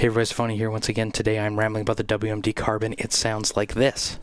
Hey everybody, tafony here once again. Today I'm rambling about the WMD Carbon. It sounds like this.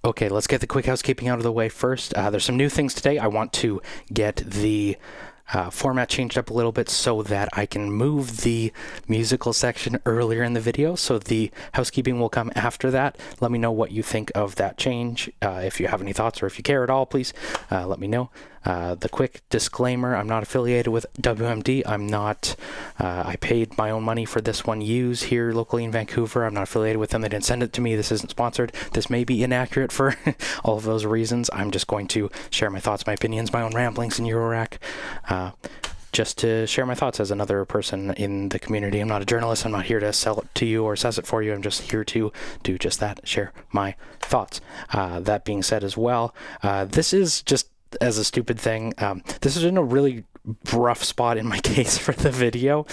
Okay, let's get the quick housekeeping out of the way first. There's some new things today. I want to get the format changed up a little bit so that I can move the musical section earlier in the video. So the housekeeping will come after that. Let me know what you think of that change. If you have any thoughts or if you care at all, please let me know. The quick disclaimer, I'm not affiliated with WMD. I'm not, I paid my own money for this one used here locally in Vancouver. I'm not affiliated with them. They didn't send it to me. This isn't sponsored. This may be inaccurate for all of those reasons. I'm just going to share my thoughts, my opinions, my own ramblings in Eurorack. Just to share my thoughts as another person in the community. I'm not a journalist. I'm not here to sell it to you or assess it for you. I'm just here to do just that, share my thoughts. That being said as well, this is just as a stupid thing. This is in a really rough spot in my case for the video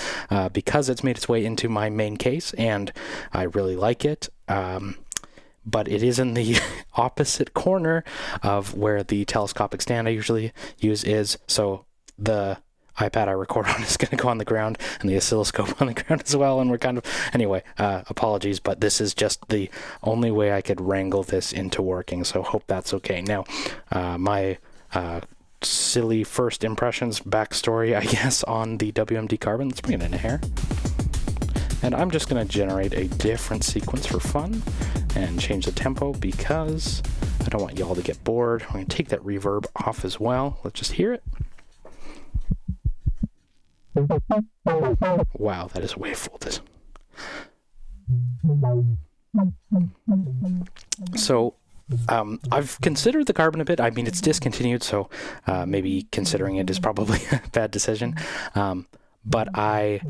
because it's made its way into my main case and I really like it. But it is in the opposite corner of where the telescopic stand I usually use is. So the iPad I record on is going to go on the ground and the oscilloscope on the ground as well. And we're kind of, anyway, apologies, but this is just the only way I could wrangle this into working. So hope that's okay. Now, my silly first impressions backstory, I guess, on the WMD Carbon. Let's bring it in here. And I'm just going to generate a different sequence for fun and change the tempo because I don't want y'all to get bored. I'm going to take that reverb off as well. Let's just hear it. Wow, that is way full. So I've considered the Carbon a bit. I mean, it's discontinued, so maybe considering it is probably a bad decision. But I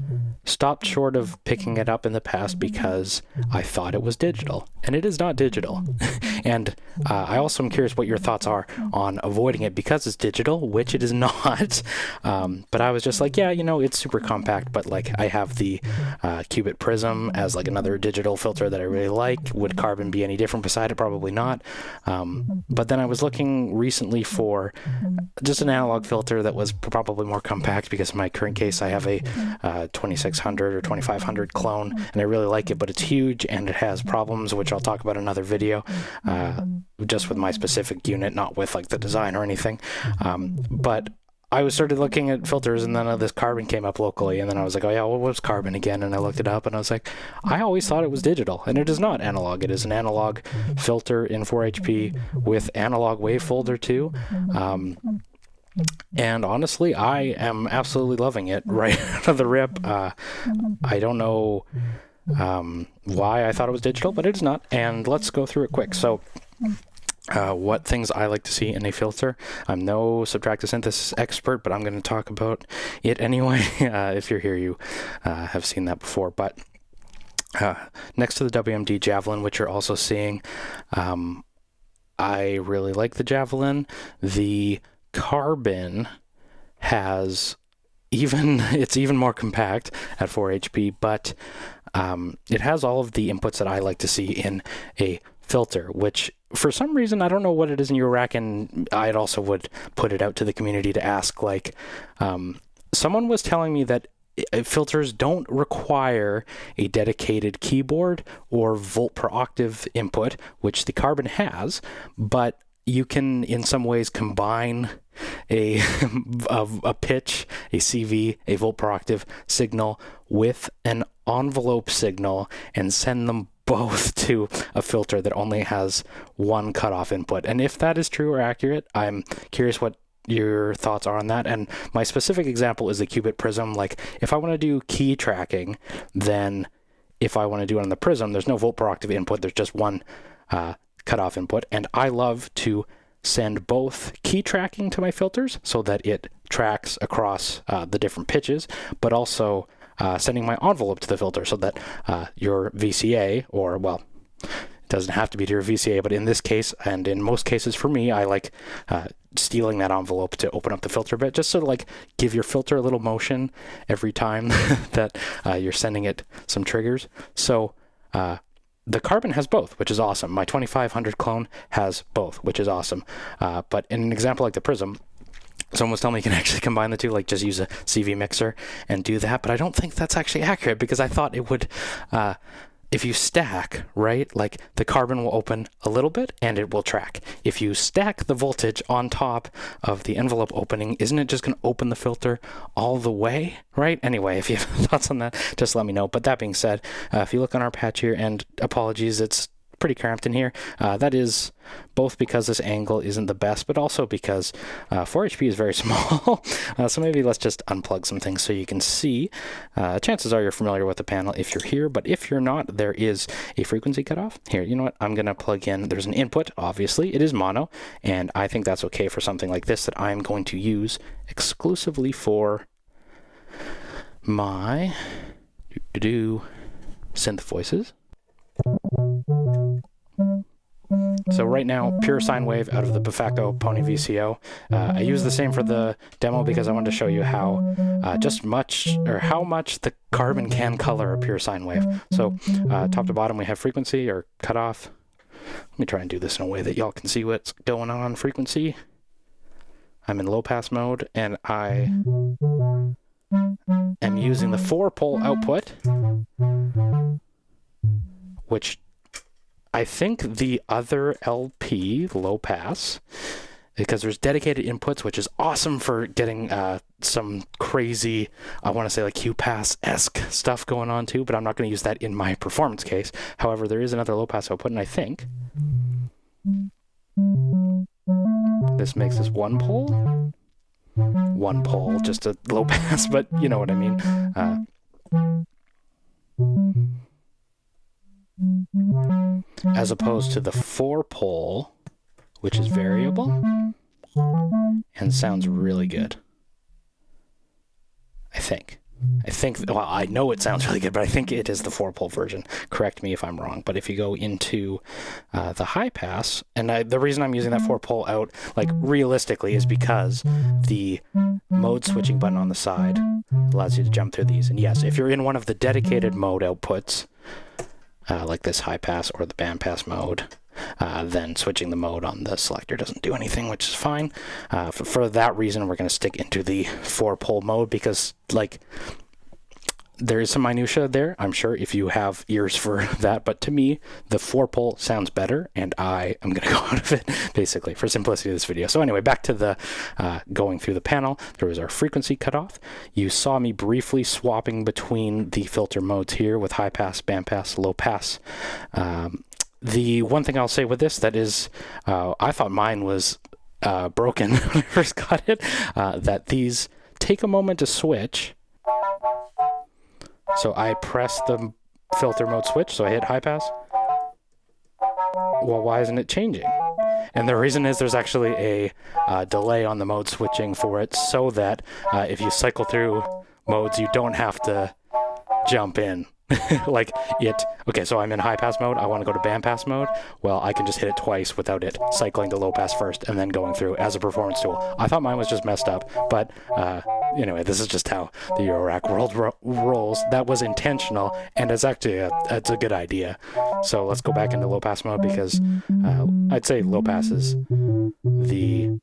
stopped short of picking it up in the past because I thought it was digital, and it is not digital. And I also am curious what your thoughts are on avoiding it because it's digital, which it is not. But I was just like, yeah, you know, it's super compact, but like I have the Qubit Prism as like another digital filter that I really like. Would Carbon be any different beside it? Probably not. But then I was looking recently for just an analog filter that was probably more compact because in my current case I have a 2600 or 2500 clone and I really like it, but it's huge and it has problems, which I'll talk about in another video, just with my specific unit, not with like the design or anything. But I started looking at filters and then this Carbon came up locally and then I was like, oh yeah, what was Carbon again? And I looked it up and I was like, I always thought it was digital, and it is not analog. It is an analog filter in 4HP with analog wave folder too. And honestly, I am absolutely loving it right out of the rip. I don't know why I thought it was digital, but it is not. And let's go through it quick. So what things I like to see in a filter. I'm no subtractive synthesis expert, but I'm going to talk about it anyway. If you're here, you have seen that before. But next to the WMD Javelin, which you're also seeing, I really like the Javelin. The Carbon has it's even more compact at 4 HP, but it has all of the inputs that I like to see in a filter, which for some reason, I don't know what it is in your rack, and I also would put it out to the community to ask, like, someone was telling me that filters don't require a dedicated keyboard or volt per octave input, which the Carbon has, but you can in some ways combine a pitch, a CV, a volt per octave signal with an envelope signal and send them both to a filter that only has one cutoff input. And if that is true or accurate, I'm curious what your thoughts are on that. And my specific example is the Qubit Prism. Like, if I want to do key tracking, then if I want to do it on the Prism, there's no volt per octave input. There's just one cutoff input. And I love to send both key tracking to my filters so that it tracks across the different pitches, but also sending my envelope to the filter so that your VCA, or, well, it doesn't have to be to your VCA, but in this case, and in most cases for me, I like stealing that envelope to open up the filter bit, just to like give your filter a little motion every time that you're sending it some triggers. So the Carbon has both, which is awesome. My 2500 clone has both, which is awesome. But in an example like the Prism, someone was telling me you can actually combine the two, like just use a CV mixer and do that. But I don't think that's actually accurate, because I thought it would, if you stack, right, like the Carbon will open a little bit and it will track. If you stack the voltage on top of the envelope opening, isn't it just going to open the filter all the way, right? Anyway, if you have thoughts on that, just let me know. But that being said, if you look on our patch here, and apologies, it's pretty cramped in here. That is both because this angle isn't the best, but also because 4 HP is very small. So maybe let's just unplug some things so you can see. Chances are you're familiar with the panel if you're here, but if you're not, there is a frequency cutoff. Here, you know what? I'm going to plug in. There's an input, obviously. It is mono, and I think that's okay for something like this that I'm going to use exclusively for my synth voices. So right now, pure sine wave out of the Befacco Pony VCO. I use the same for the demo because I wanted to show you how how much the Carbon can color a pure sine wave. So top to bottom we have frequency or cutoff. Let me try and do this in a way that y'all can see what's going on. Frequency. I'm in low pass mode, and I am using the 4-pole output, which I think the other LP, low pass, because there's dedicated inputs, which is awesome for getting some crazy, I want to say like QPass-esque stuff going on too, but I'm not going to use that in my performance case. However, there is another low pass output, and I think this makes this 1-pole. 1-pole, just a low pass, but you know what I mean. As opposed to the 4-pole, which is variable and sounds really good. I think, well, I know it sounds really good, but I think it is the 4-pole version. Correct me if I'm wrong. But if you go into the high pass, and the reason I'm using that 4-pole out, like realistically, is because the mode switching button on the side allows you to jump through these. And yes, if you're in one of the dedicated mode outputs, like this high pass or the band pass mode, then switching the mode on the selector doesn't do anything, which is fine. For that reason, we're going to stick into the 4-pole mode, because like there is some minutia there, I'm sure, if you have ears for that. But to me, the 4-pole sounds better, and I am going to go out of it, basically, for simplicity of this video. So anyway, back to the going through the panel. There was our frequency cutoff. You saw me briefly swapping between the filter modes here with high pass, band pass, low pass. The one thing I'll say with this that is, I thought mine was broken when I first got it, that these take a moment to switch. So I press the filter mode switch, so I hit high pass. Well, why isn't it changing? And the reason is there's actually a delay on the mode switching for it, so that if you cycle through modes, you don't have to jump in. Like okay, so I'm in high pass mode, I want to go to band pass mode. Well, I can just hit it twice without it cycling to low pass first and then going through as a performance tool. I thought mine was just messed up, but anyway, this is just how the Eurorack world rolls. That was intentional, and it's actually it's a good idea. So let's go back into low pass mode, because I'd say low pass is the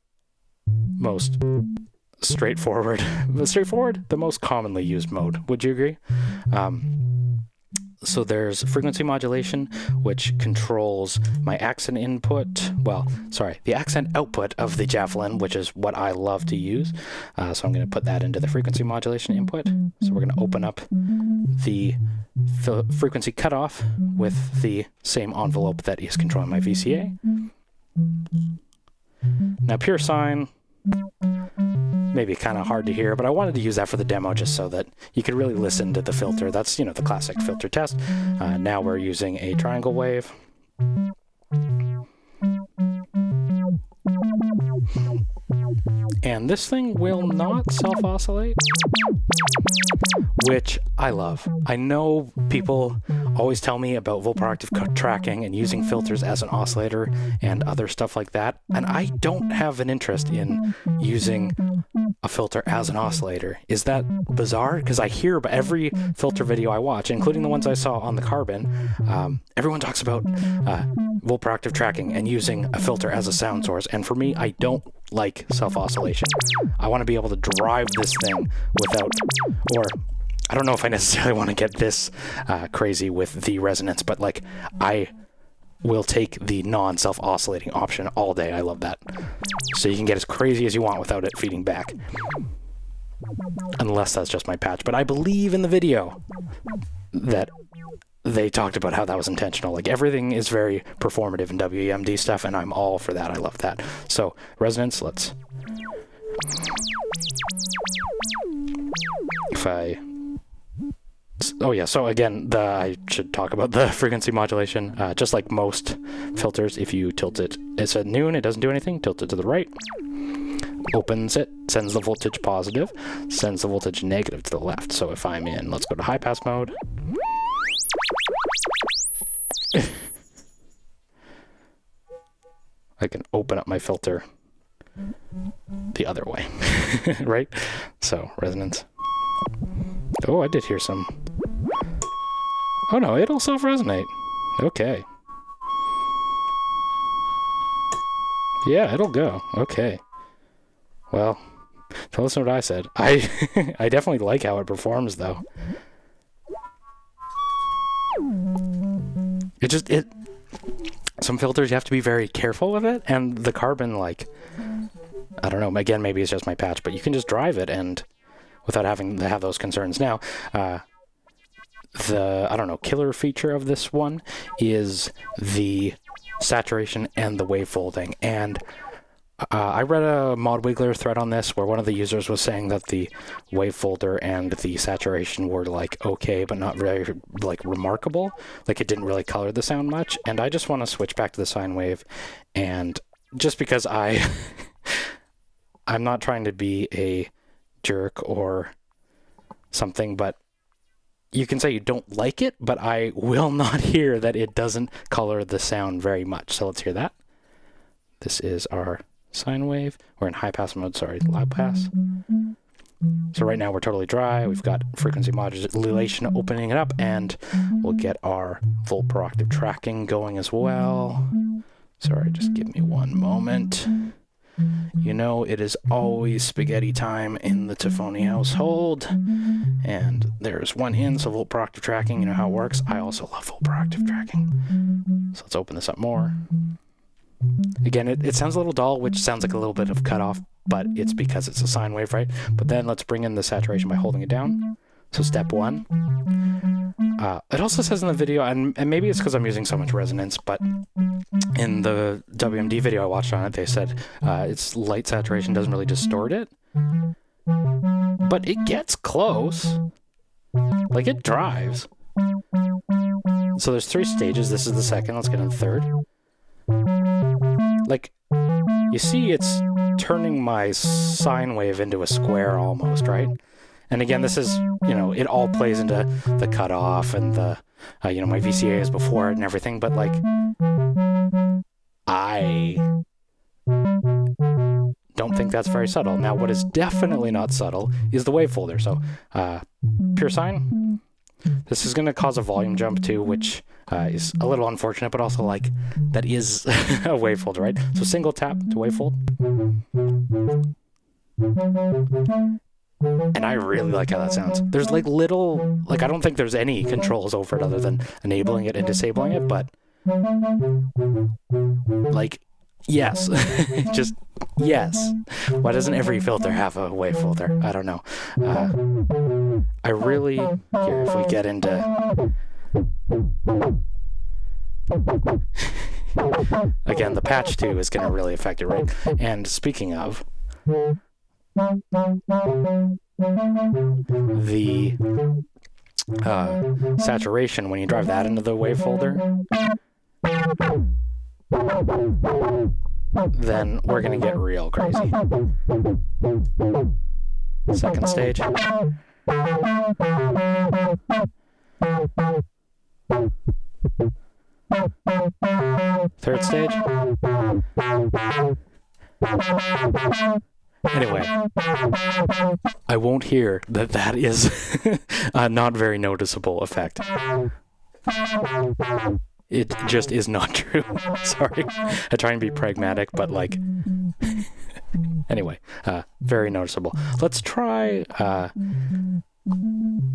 most straightforward, the most commonly used mode. Would you agree? So there's frequency modulation, which controls my accent input. The accent output of the Javelin, which is what I love to use. So I'm going to put that into the frequency modulation input. So we're going to open up the frequency cutoff with the same envelope that is controlling my VCA. Now, pure sine, maybe kind of hard to hear, but I wanted to use that for the demo just so that you could really listen to the filter. That's, the classic filter test. Now we're using a triangle wave. And this thing will not self-oscillate, which I love. I know people always tell me about volt-per-octave tracking and using filters as an oscillator and other stuff like that, and I don't have an interest in using a filter as an oscillator. Is that bizarre? Because I hear about every filter video I watch, including the ones I saw on the Carbon, everyone talks about volt-per-octave tracking and using a filter as a sound source, and for me, I don't like self-oscillation. I want to be able to drive this thing without, or I don't know if I necessarily want to get this crazy with the resonance, but like I will take the non-self-oscillating option all day. I love that. So you can get as crazy as you want without it feeding back. Unless that's just my patch. But I believe in the video that they talked about how that was intentional. Like, everything is very performative in WMD stuff, and I'm all for that. I love that. So, resonance, let's... Oh yeah, so again, I should talk about the frequency modulation. Just like most filters, if you tilt it, it's at noon, it doesn't do anything. Tilt it to the right, opens it, sends the voltage positive, sends the voltage negative to the left. So if I'm in, let's go to high pass mode. I can open up my filter the other way, right? So, resonance. Oh, I did hear some. Oh no, it'll self-resonate. Okay. Yeah, it'll go. Okay. Well, don't listen to what I said. I definitely like how it performs, though. Some filters, you have to be very careful with it, and the Carbon, like, I don't know, again, maybe it's just my patch, but you can just drive it and without having to have those concerns. Now, the, killer feature of this one is the saturation and the wavefolding. And I read a Mod Wiggler thread on this where one of the users was saying that the wavefolder and the saturation were, like, okay, but not very, like, remarkable. Like, it didn't really color the sound much. And I just want to switch back to the sine wave. And just because I'm not trying to be a jerk or something, but you can say you don't like it, but I will not hear that it doesn't color the sound very much. So let's hear that. This is our sine wave. We're in high pass mode, sorry, low pass. So right now we're totally dry. We've got frequency modulation opening it up, and we'll get our volt per octave tracking going as well. Sorry, just give me one moment. You know, it is always spaghetti time in the Tafony household. And there's one in, so volt per octave tracking, you know how it works. I also love volt per octave tracking. So let's open this up more. Again, it sounds a little dull, which sounds like a little bit of cutoff, but it's because it's a sine wave, right? But then let's bring in the saturation by holding it down. So step one. It also says in the video, and maybe it's because I'm using so much resonance, but in the WMD video I watched on it, they said its light saturation doesn't really distort it. But it gets close. Like, it drives. So there's 3 stages. This is the second. Let's get in the third. like, you see it's turning my sine wave into a square almost, right? And again, this is, you know, it all plays into the cutoff and the, you know, my VCA is before it and everything, but like, I don't think that's very subtle. Now, what is definitely not subtle is the wave folder. So, pure sine. This is going to cause a volume jump too, which is a little unfortunate, but also like that is a wave folder, right? So single tap to wavefold. And I really like how that sounds. There's like little, like I don't think there's any controls over it other than enabling it and disabling it, but like, yes, just yes. Why doesn't every filter have a wave folder? I don't know. I really, here, if we get into, again, the patch too is going to really affect it, right? And speaking of, the saturation, when you drive that into the wave folder, then we're going to get real crazy. Second stage. Third stage. Anyway, I won't hear that that is a not very noticeable effect. It just is not true. Sorry. I try and be pragmatic, but like, anyway, very noticeable. Let's try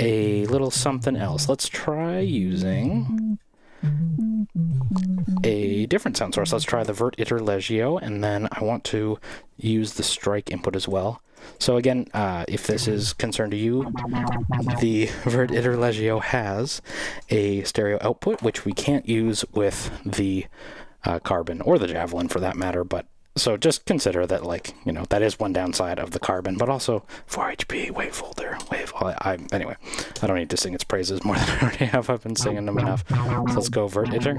a little something else. Let's try using a different sound source. Let's try the Vert Iter Legio, and then I want to use the strike input as well. So again, if this is concerned to you, the Vert Iter Legio has a stereo output, which we can't use with the Carbon, or the Javelin for that matter, but so just consider that, like, you know, that is one downside of the Carbon, but also 4HP, wave folder, anyway, I don't need to sing its praises more than I already have. I've been singing them enough. So let's go Vert Iter.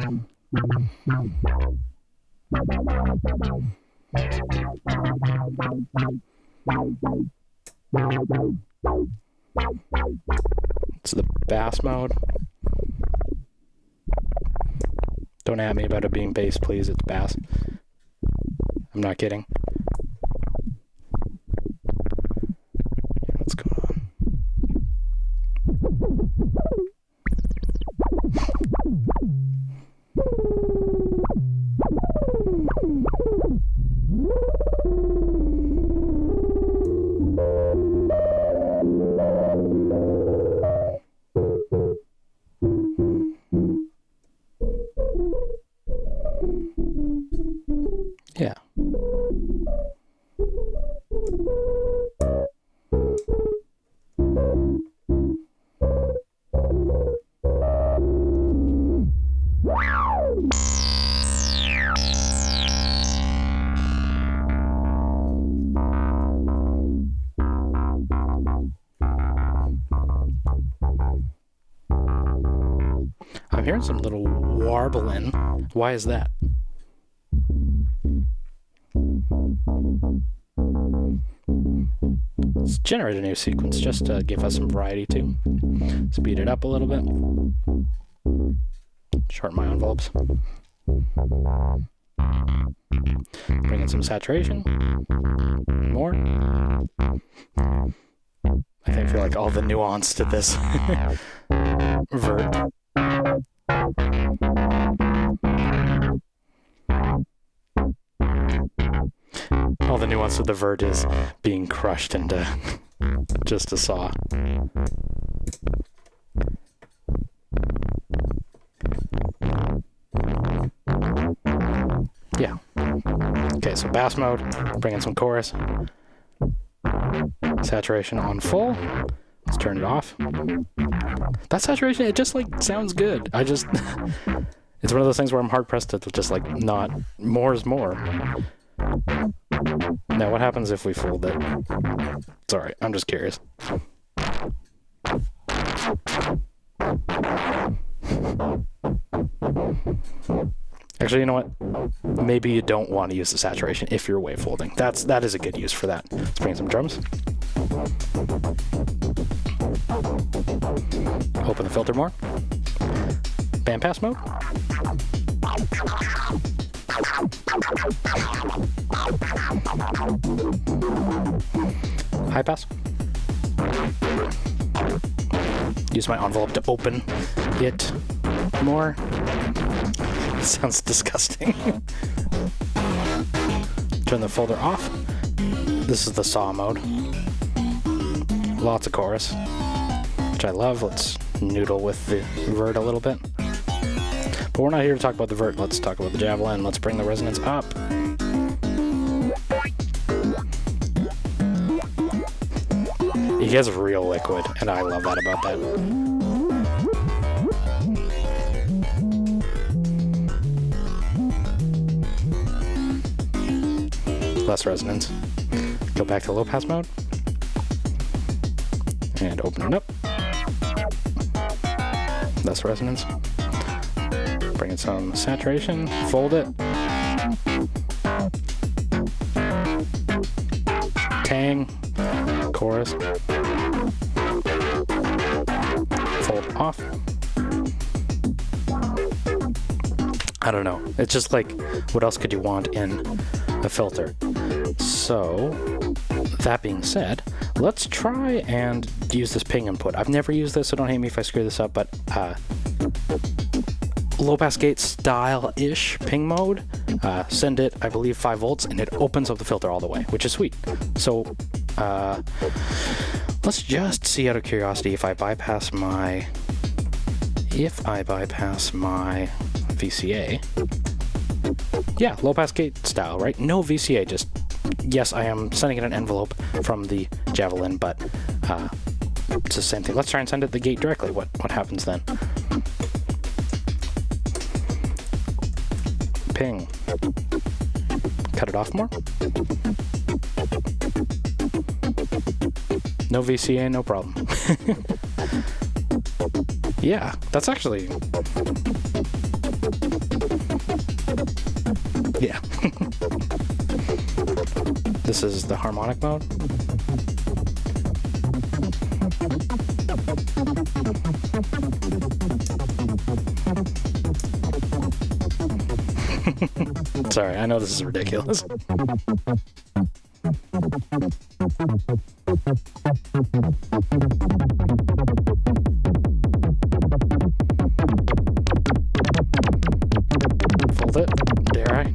It's the bass mode. Don't at me about it being bass, please. It's bass. I'm not kidding. What's going on? Yeah. I'm hearing some little warbling. Why is that? Let's generate a new sequence just to give us some variety too. Speed it up a little bit. Shorten my envelopes. Bring in some saturation. More. I feel like all the nuance to this vert. All the nuance of the vert is being crushed into just a saw. Yeah. Okay, so bass mode, bring in some chorus. Saturation on full. Let's turn it off. That saturation, it just like sounds good. it's one of those things where I'm hard pressed to just like not, more is more. Now what happens if we fold it? Sorry, I'm just curious. Actually, you know what? maybe you don't want to use the saturation if you're wave folding. That is a good use for that. Let's bring in some drums. Open the filter more. Bandpass mode. High pass. Use my envelope to open it more. Sounds disgusting. Turn the folder off. This is the saw mode. Lots of chorus, which I love. Let's noodle with the vert a little bit. But we're not here to talk about the vert. Let's talk about the javelin. Let's bring the resonance up. He has real liquid, and I love that about that. Less resonance. Go back to low pass mode. And open it up. Less resonance. Bring in some saturation. Fold it. Tang. Chorus. Fold off. I don't know. It's just like, what else could you want in a filter? So, that being said, let's try and use this ping input. I've never used this, so don't hate me if I screw this up, but low pass gate style-ish ping mode. Send it, I believe, 5 volts, and it opens up the filter all the way, which is sweet. So, let's just see out of curiosity if I bypass my VCA. Yeah, low pass gate style, right? No VCA, just, yes, I am sending it an envelope from the javelin, but it's the same thing. Let's try and send it the gate directly. What happens then? Ping. Cut it off more. No VCA, no problem. Yeah, that's actually... Yeah. This is the harmonic mode. Sorry, I know this is ridiculous. Fold it. Dare I?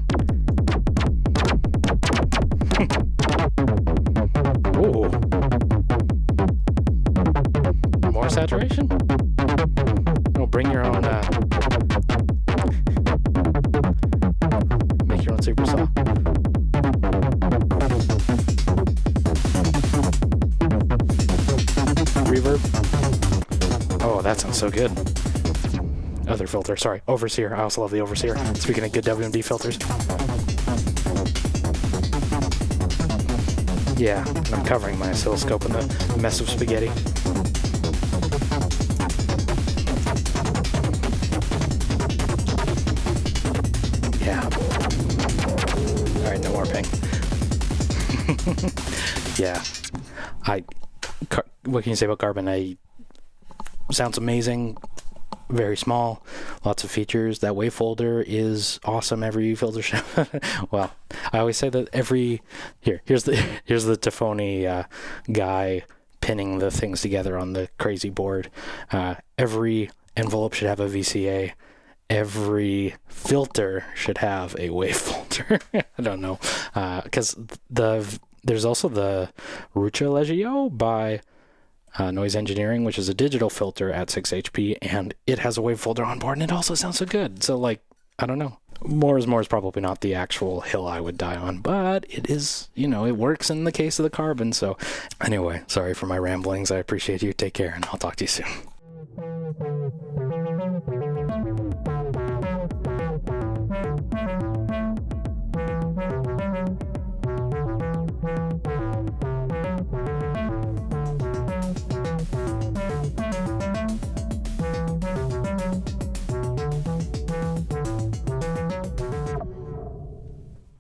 Ooh. More saturation? Oh, bring your own, make your own super saw. Reverb. Oh, that sounds so good. Other filter, sorry, Overseer. I also love the Overseer. Speaking of good WMD filters. Yeah, and I'm covering my oscilloscope in the mess of spaghetti. Yeah. Alright, no more ping. Yeah. What can you say about Carbon? Sounds amazing. Very small, lots of features. That wave folder is awesome. Every filter should. Well, I always say that here's the tafony guy pinning the things together on the crazy board. Every envelope should have a VCA. Every filter should have a wave folder. I don't know, because there's also the Rucha Legio by Noise Engineering, which is a digital filter at 6 HP, and it has a wave folder on board, and it also sounds so good. So, like, I don't know. More is probably not the actual hill I would die on, but it is, it works in the case of the Carbon. So, anyway, sorry for my ramblings. I appreciate you. Take care, and I'll talk to you soon.